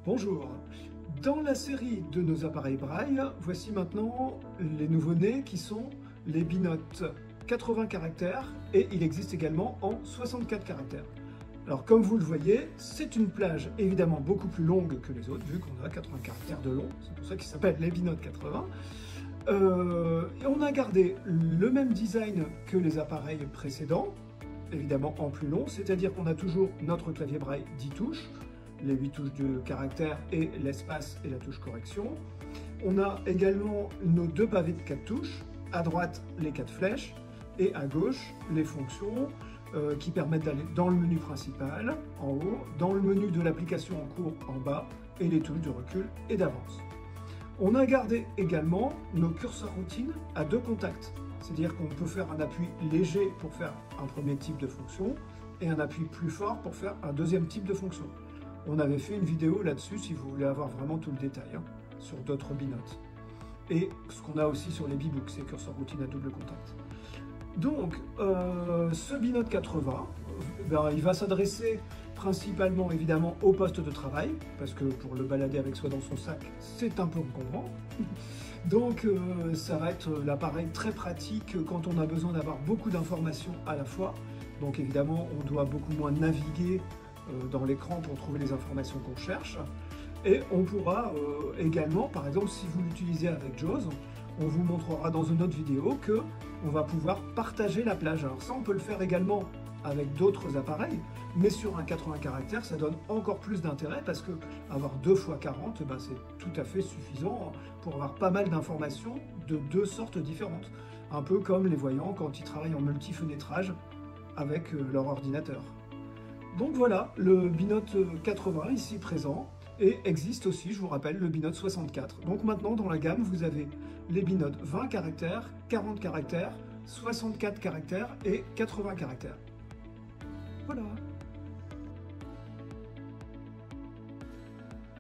Bonjour. Dans la série de nos appareils Braille, voici maintenant les nouveaux-nés qui sont les binotes 80 caractères et il existe également en 64 caractères. Alors comme vous le voyez, c'est une plage évidemment beaucoup plus longue que les autres vu qu'on a 80 caractères de long, c'est pour ça qu'ils s'appellent les binotes 80. Et on a gardé le même design que les appareils précédents, évidemment en plus long, c'est-à-dire qu'on a toujours notre clavier Braille 10 touches, les 8 touches de caractère et l'espace et la touche correction. On a également nos deux pavés de 4 touches, à droite les 4 flèches et à gauche les fonctions qui permettent d'aller dans le menu principal en haut, dans le menu de l'application en cours en bas et les touches de recul et d'avance. On a gardé également nos curseurs routines à deux contacts, c'est-à-dire qu'on peut faire un appui léger pour faire un premier type de fonction et un appui plus fort pour faire un deuxième type de fonction. On avait fait une vidéo là-dessus si vous voulez avoir vraiment tout le détail, sur d'autres binotes. Et ce qu'on a aussi sur les bibooks, c'est curseur routine à double contact. Donc, ce binote 80, il va s'adresser principalement évidemment au poste de travail, parce que pour le balader avec soi dans son sac, c'est un peu encombrant. Donc ça va être l'appareil très pratique quand on a besoin d'avoir beaucoup d'informations à la fois. Donc évidemment, on doit beaucoup moins naviguer dans l'écran pour trouver les informations qu'on cherche. Et on pourra également, par exemple, si vous l'utilisez avec JAWS, on vous montrera dans une autre vidéo que on va pouvoir partager la plage. Alors ça, on peut le faire également avec d'autres appareils, mais sur un 80 caractères, ça donne encore plus d'intérêt parce que avoir 2 x 40, c'est tout à fait suffisant pour avoir pas mal d'informations de deux sortes différentes. Un peu comme les voyants quand ils travaillent en multi-fenêtrage avec leur ordinateur. Donc voilà, le binote 80 ici présent, et existe aussi, je vous rappelle, le binote 64. Donc maintenant, dans la gamme, vous avez les binotes 20 caractères, 40 caractères, 64 caractères et 80 caractères. Voilà.